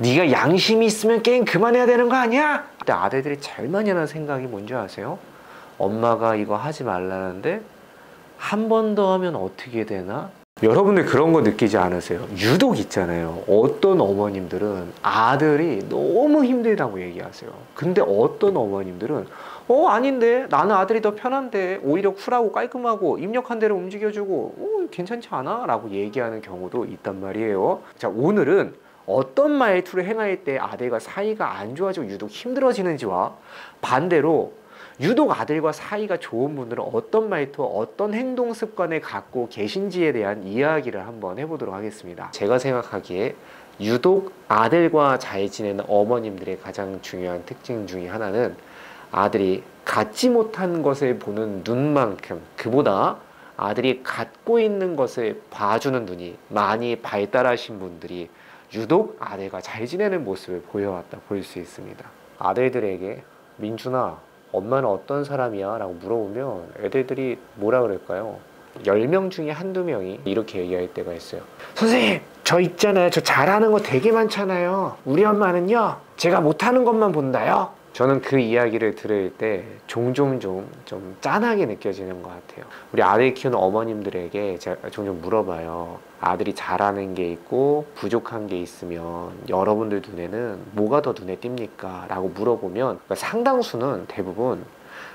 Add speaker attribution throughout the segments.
Speaker 1: 네가 양심이 있으면 게임 그만해야 되는 거 아니야? 근데 아들들이 제일 많이 하는 생각이 뭔지 아세요? 엄마가 이거 하지 말라는데 한 번 더 하면 어떻게 되나? 여러분들 그런 거 느끼지 않으세요? 유독 있잖아요. 어떤 어머님들은 아들이 너무 힘들다고 얘기하세요. 근데 어떤 어머님들은 아닌데 나는 아들이 더 편한데 오히려 쿨하고 깔끔하고 입력한 대로 움직여주고 괜찮지 않아? 라고 얘기하는 경우도 있단 말이에요. 자, 오늘은 어떤 말투를 행할 때 아들과 사이가 안 좋아지고 유독 힘들어지는지와 반대로 유독 아들과 사이가 좋은 분들은 어떤 말투, 어떤 행동 습관을 갖고 계신지에 대한 이야기를 한번 해보도록 하겠습니다. 제가 생각하기에 유독 아들과 잘 지내는 어머님들의 가장 중요한 특징 중에 하나는 아들이 갖지 못한 것을 보는 눈만큼 그보다 아들이 갖고 있는 것을 봐주는 눈이 많이 발달하신 분들이 유독 아들과 잘 지내는 모습을 보여왔다 볼 수 있습니다. 아들들에게 민준아, 엄마는 어떤 사람이야? 라고 물어보면 애들들이 뭐라 그럴까요? 10명 중에 한두 명이 이렇게 얘기할 때가 있어요. 선생님, 저 있잖아요. 저 잘하는 거 되게 많잖아요. 우리 엄마는요, 제가 못하는 것만 본다요. 저는 그 이야기를 들을 때 종종 좀 짠하게 느껴지는 것 같아요. 우리 아들 키우는 어머님들에게 제가 종종 물어봐요. 아들이 잘하는 게 있고 부족한 게 있으면 여러분들 눈에는 뭐가 더 눈에 띕니까? 라고 물어보면 상당수는 대부분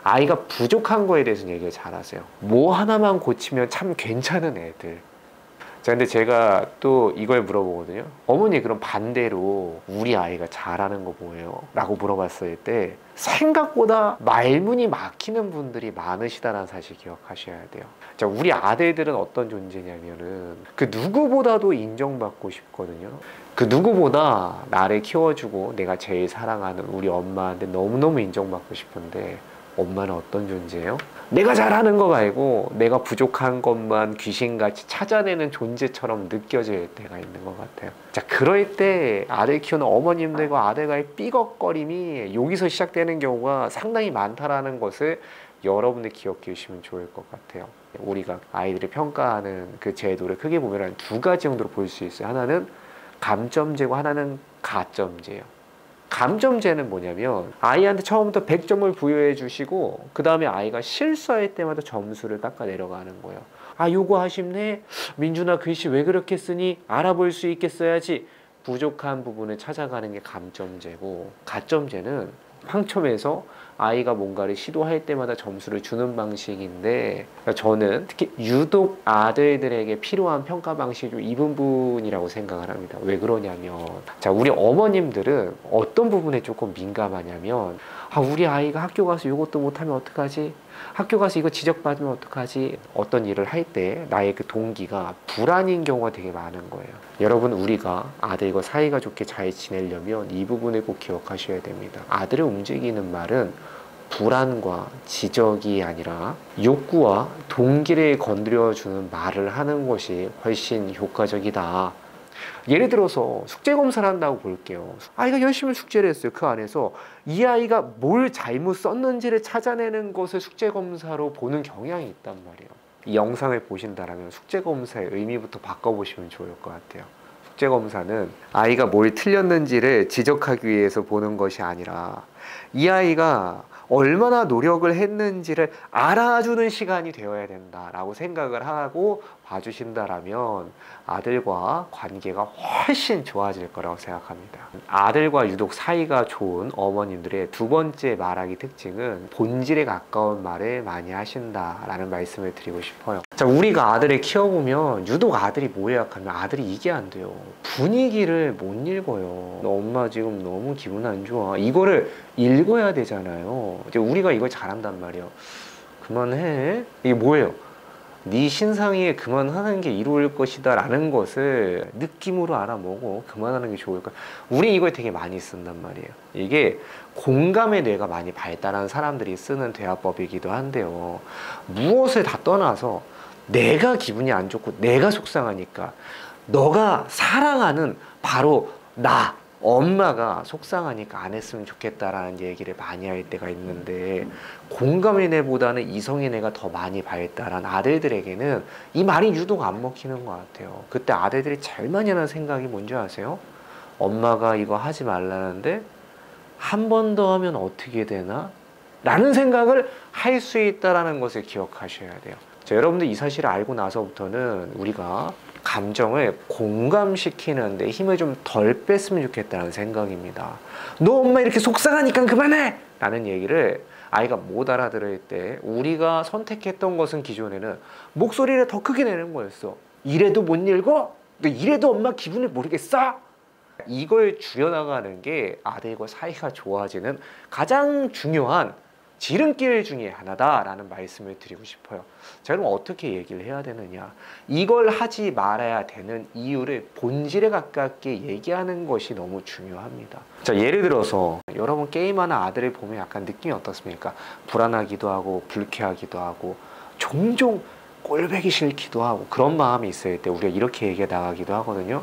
Speaker 1: 아이가 부족한 거에 대해서는 얘기를 잘 하세요. 뭐 하나만 고치면 참 괜찮은 애들. 자, 근데 제가 또 이걸 물어보거든요. 어머니, 그럼 반대로 우리 아이가 잘하는 거 뭐예요? 라고 물어봤을 때 생각보다 말문이 막히는 분들이 많으시다는 사실 기억하셔야 돼요. 자, 우리 아들들은 어떤 존재냐면은 그 누구보다도 인정받고 싶거든요. 그 누구보다 나를 키워주고 내가 제일 사랑하는 우리 엄마한테 너무너무 인정받고 싶은데 엄마는 어떤 존재예요? 내가 잘하는 거 말고 내가 부족한 것만 귀신같이 찾아내는 존재처럼 느껴질 때가 있는 것 같아요. 자, 그럴 때 아들 키우는 어머님들과 아들과의 삐걱거림이 여기서 시작되는 경우가 상당히 많다라는 것을 여러분들 기억해 주시면 좋을 것 같아요. 우리가 아이들을 평가하는 그 제도를 크게 보면 한 두 가지 정도로 볼 수 있어요. 하나는 감점제고 하나는 가점제예요. 감점제는 뭐냐면 아이한테 처음부터 100점을 부여해 주시고 그 다음에 아이가 실수할 때마다 점수를 깎아 내려가는 거예요. 아, 요거 아쉽네. 민준아, 글씨 왜 그렇게 쓰니? 알아볼 수 있게 써야지. 부족한 부분을 찾아가는 게 감점제고, 가점제는 황점에서 아이가 뭔가를 시도할 때마다 점수를 주는 방식인데, 저는 특히 유독 아들들에게 필요한 평가 방식이 이 부분이라고 생각을 합니다. 왜 그러냐면, 자, 우리 어머님들은 어떤 부분에 조금 민감하냐면, 아, 우리 아이가 학교 가서 이것도 못하면 어떡하지? 학교 가서 이거 지적받으면 어떡하지? 어떤 일을 할 때 나의 그 동기가 불안인 경우가 되게 많은 거예요. 여러분, 우리가 아들과 사이가 좋게 잘 지내려면 이 부분을 꼭 기억하셔야 됩니다. 아들을 움직이는 말은 불안과 지적이 아니라 욕구와 동기를 건드려주는 말을 하는 것이 훨씬 효과적이다. 예를 들어서 숙제 검사를 한다고 볼게요. 아이가 열심히 숙제를 했어요. 그 안에서 이 아이가 뭘 잘못 썼는지를 찾아내는 것을 숙제 검사로 보는 경향이 있단 말이에요. 이 영상을 보신다면 숙제 검사의 의미부터 바꿔보시면 좋을 것 같아요. 숙제 검사는 아이가 뭘 틀렸는지를 지적하기 위해서 보는 것이 아니라 이 아이가 얼마나 노력을 했는지를 알아주는 시간이 되어야 된다라고 생각을 하고 봐주신다라면 아들과 관계가 훨씬 좋아질 거라고 생각합니다. 아들과 유독 사이가 좋은 어머님들의 두 번째 말하기 특징은 본질에 가까운 말을 많이 하신다라는 말씀을 드리고 싶어요. 자, 우리가 아들을 키워보면 유독 아들이 뭐에 약하면 아들이 이게 안 돼요. 분위기를 못 읽어요. 엄마 지금 너무 기분 안 좋아. 이거를 읽어야 되잖아요. 이제 우리가 이걸 잘한단 말이에요. 그만해. 이게 뭐예요? 네 신상에 그만하는 게 이로울 것이다 라는 것을 느낌으로 알아보고 그만하는 게 좋을 거야. 우리 이걸 되게 많이 쓴단 말이에요. 이게 공감의 뇌가 많이 발달한 사람들이 쓰는 대화법이기도 한데요. 무엇을 다 떠나서 내가 기분이 안 좋고 내가 속상하니까 너가 사랑하는 바로 나 엄마가 속상하니까 안 했으면 좋겠다라는 얘기를 많이 할 때가 있는데, 공감의 뇌보다는 이성의 뇌가 더 많이 발달한 아들들에게는 이 말이 유독 안 먹히는 것 같아요. 그때 아들들이 제일 많이 하는 생각이 뭔지 아세요? 엄마가 이거 하지 말라는데 한 번 더 하면 어떻게 되나? 라는 생각을 할 수 있다는 것을 기억하셔야 돼요. 자, 여러분들 이 사실을 알고 나서부터는 우리가 감정을 공감시키는데 힘을 좀 덜 뺐으면 좋겠다는 생각입니다. 너 엄마 이렇게 속상하니까 그만해! 라는 얘기를 아이가 못 알아들을 때 우리가 선택했던 것은 기존에는 목소리를 더 크게 내는 거였어. 이래도 못 읽어? 너 이래도 엄마 기분을 모르겠어? 이걸 줄여나가는 게 아들과 사이가 좋아지는 가장 중요한 지름길 중에 하나다라는 말씀을 드리고 싶어요. 자, 그럼 어떻게 얘기를 해야 되느냐? 이걸 하지 말아야 되는 이유를 본질에 가깝게 얘기하는 것이 너무 중요합니다. 자, 예를 들어서 여러분 게임하는 아들을 보면 약간 느낌이 어떻습니까? 불안하기도 하고 불쾌하기도 하고 종종 꼴보기 싫기도 하고 그런 마음이 있을 때 우리가 이렇게 얘기해 나가기도 하거든요.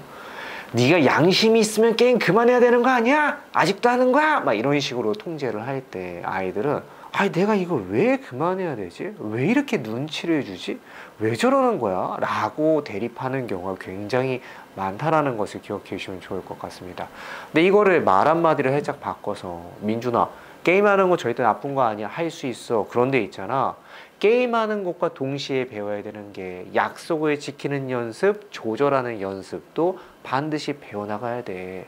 Speaker 1: 네가 양심이 있으면 게임 그만해야 되는 거 아니야? 아직도 하는 거야? 막 이런 식으로 통제를 할 때 아이들은 아니 내가 이걸 왜 그만해야 되지? 왜 이렇게 눈치를 주지? 왜 저러는 거야? 라고 대립하는 경우가 굉장히 많다라는 것을 기억해 주시면 좋을 것 같습니다. 근데 이거를 말 한마디를 살짝 바꿔서 민준아 게임하는 거 절대 나쁜 거 아니야. 할 수 있어. 그런데 있잖아. 게임하는 것과 동시에 배워야 되는 게 약속을 지키는 연습, 조절하는 연습도 반드시 배워나가야 돼.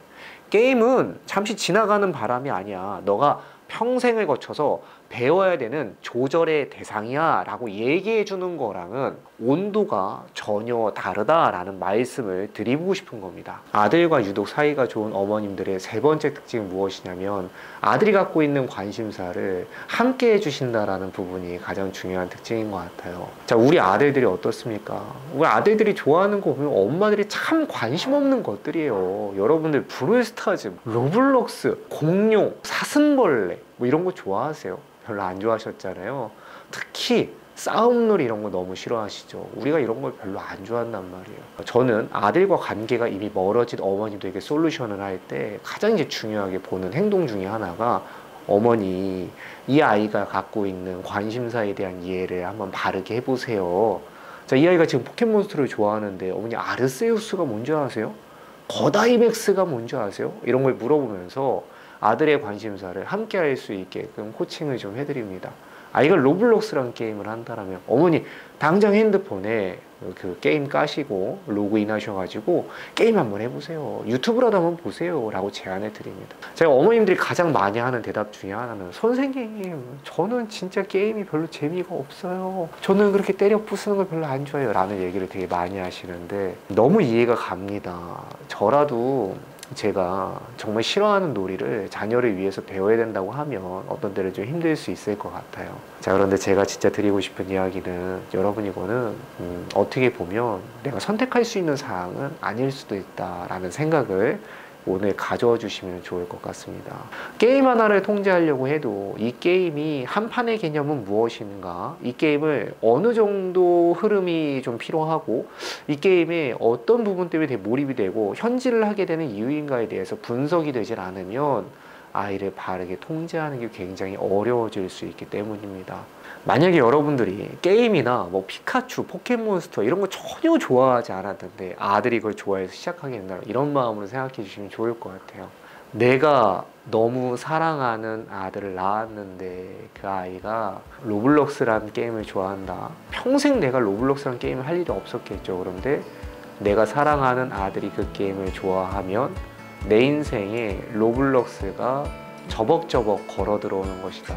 Speaker 1: 게임은 잠시 지나가는 바람이 아니야. 너가 평생을 거쳐서 배워야 되는 조절의 대상이야 라고 얘기해 주는 거랑은 온도가 전혀 다르다라는 말씀을 드리고 싶은 겁니다. 아들과 유독 사이가 좋은 어머님들의 세 번째 특징은 무엇이냐면 아들이 갖고 있는 관심사를 함께 해주신다라는 부분이 가장 중요한 특징인 것 같아요. 자, 우리 아들들이 어떻습니까? 우리 아들들이 좋아하는 거 보면 엄마들이 참 관심 없는 것들이에요. 여러분들 브롤스타즈, 로블록스, 공룡, 사슴벌레 뭐 이런 거 좋아하세요? 별로 안 좋아하셨잖아요. 특히 싸움놀이 이런 거 너무 싫어하시죠. 우리가 이런 걸 별로 안 좋아한단 말이에요. 저는 아들과 관계가 이미 멀어진 어머니들에게 솔루션을 할 때 가장 이제 중요하게 보는 행동 중에 하나가 어머니 이 아이가 갖고 있는 관심사에 대한 이해를 한번 바르게 해보세요. 자, 이 아이가 지금 포켓몬스터를 좋아하는데 어머니 아르세우스가 뭔지 아세요? 거다이맥스가 뭔지 아세요? 이런 걸 물어보면서 아들의 관심사를 함께 할 수 있게끔 코칭을 좀 해드립니다. 아이가 로블록스라는 게임을 한다라면 어머니 당장 핸드폰에 그 게임 까시고 로그인 하셔가지고 게임 한번 해보세요. 유튜브라도 한번 보세요 라고 제안해 드립니다. 제가 어머님들이 가장 많이 하는 대답 중에 하나는 선생님 저는 진짜 게임이 별로 재미가 없어요. 저는 그렇게 때려 부수는 걸 별로 안 좋아해요 라는 얘기를 되게 많이 하시는데 너무 이해가 갑니다. 저라도 제가 정말 싫어하는 놀이를 자녀를 위해서 배워야 된다고 하면 어떤 때는 좀 힘들 수 있을 것 같아요. 자, 그런데 제가 진짜 드리고 싶은 이야기는 여러분 이거는 어떻게 보면 내가 선택할 수 있는 사항은 아닐 수도 있다라는 생각을 오늘 가져와 주시면 좋을 것 같습니다. 게임 하나를 통제하려고 해도 이 게임이 한 판의 개념은 무엇인가, 이 게임을 어느 정도 흐름이 좀 필요하고 이 게임에 어떤 부분 때문에 되게 몰입이 되고 현질을 하게 되는 이유인가에 대해서 분석이 되질 않으면 아이를 바르게 통제하는 게 굉장히 어려워질 수 있기 때문입니다. 만약에 여러분들이 게임이나 뭐 피카츄, 포켓몬스터 이런 거 전혀 좋아하지 않았는데 아들이 그걸 좋아해서 시작하게 된다 이런 마음으로 생각해 주시면 좋을 것 같아요. 내가 너무 사랑하는 아들을 낳았는데 그 아이가 로블록스라는 게임을 좋아한다. 평생 내가 로블록스라는 게임을 할 일이 없었겠죠. 그런데 내가 사랑하는 아들이 그 게임을 좋아하면 내 인생에 로블록스가 저벅저벅 걸어 들어오는 것이다.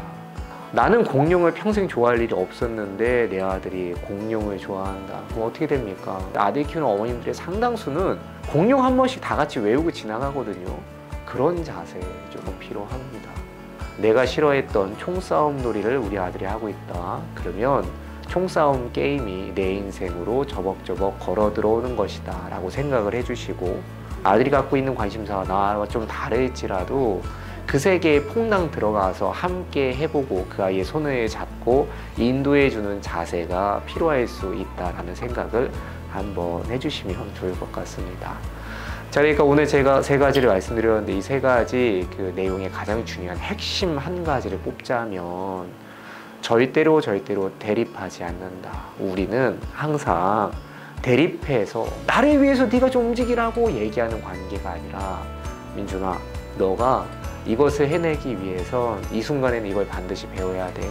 Speaker 1: 나는 공룡을 평생 좋아할 일이 없었는데 내 아들이 공룡을 좋아한다. 그럼 어떻게 됩니까? 아들 키우는 어머님들의 상당수는 공룡 한 번씩 다 같이 외우고 지나가거든요. 그런 자세 조금 필요합니다. 내가 싫어했던 총싸움 놀이를 우리 아들이 하고 있다. 그러면 총싸움 게임이 내 인생으로 저벅저벅 걸어 들어오는 것이다 라고 생각을 해주시고 아들이 갖고 있는 관심사가 나와 좀 다를지라도 그 세계에 퐁당 들어가서 함께 해보고 그 아이의 손을 잡고 인도해주는 자세가 필요할 수 있다라는 생각을 한번 해주시면 좋을 것 같습니다. 자, 그러니까 오늘 제가 세 가지를 말씀드렸는데 이 세 가지 그 내용의 가장 중요한 핵심 한 가지를 뽑자면 절대로 대립하지 않는다. 우리는 항상 대립해서 나를 위해서 네가 좀 움직이라고 얘기하는 관계가 아니라 민준아, 너가 이것을 해내기 위해서 이 순간에는 이걸 반드시 배워야 돼.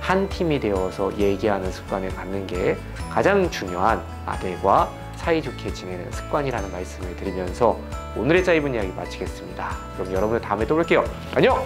Speaker 1: 한 팀이 되어서 얘기하는 습관을 갖는 게 가장 중요한 아들과 사이좋게 지내는 습관이라는 말씀을 드리면서 오늘의 짧은 이야기 마치겠습니다. 그럼 여러분들 다음에 또 뵐게요. 안녕!